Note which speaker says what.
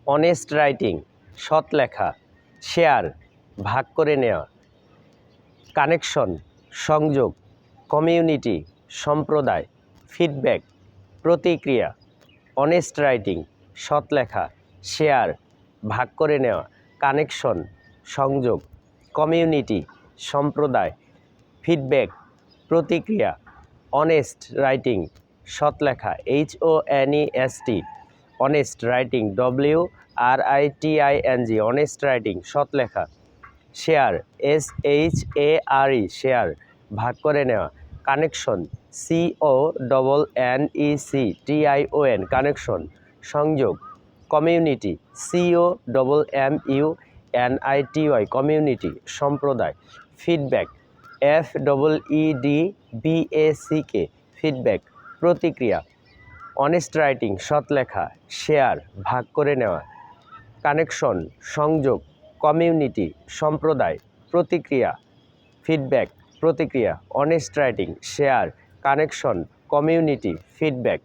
Speaker 1: Honest writing, সৎ লেখা। Share, ভাগ করে নেওয়া। কানেকশন, সংযোগ। কমিউনিটি, সম্প্রদায়। ফিডব্যাক, প্রতিক্রিয়া। অনেস্ট রাইটিং, সৎ লেখা। শেয়ার, ভাগ করে নেওয়া। কানেকশন, সংযোগ। কমিউনিটি, সম্প্রদায়। ফিডব্যাক, প্রতিক্রিয়া। অনেস্ট রাইটিং, সৎ লেখা। HONEST, honest writing. WRITING, honest writing, সৎ লেখা। শেয়ার, SHARE, শেয়ার, ভাগ করে নেওয়া। কানেকশন, CONNECTION, কানেকশন, সংযোগ। কমিউনিটি, COMMUNITY, কমিউনিটি, সম্প্রদায়। ফিডব্যাক, FEEDBACK, ফিডব্যাক, প্রতিক্রিয়া। অনেস্ট রাইটিং, সৎ লেখা। শেয়ার, ভাগ করে নেওয়া। কানেকশন, সংযোগ। কমিউনিটি, সম্প্রদায়। প্রতিক্রিয়া, ফিডব্যাক, প্রতিক্রিয়া। Honest writing, share, connection, community, feedback.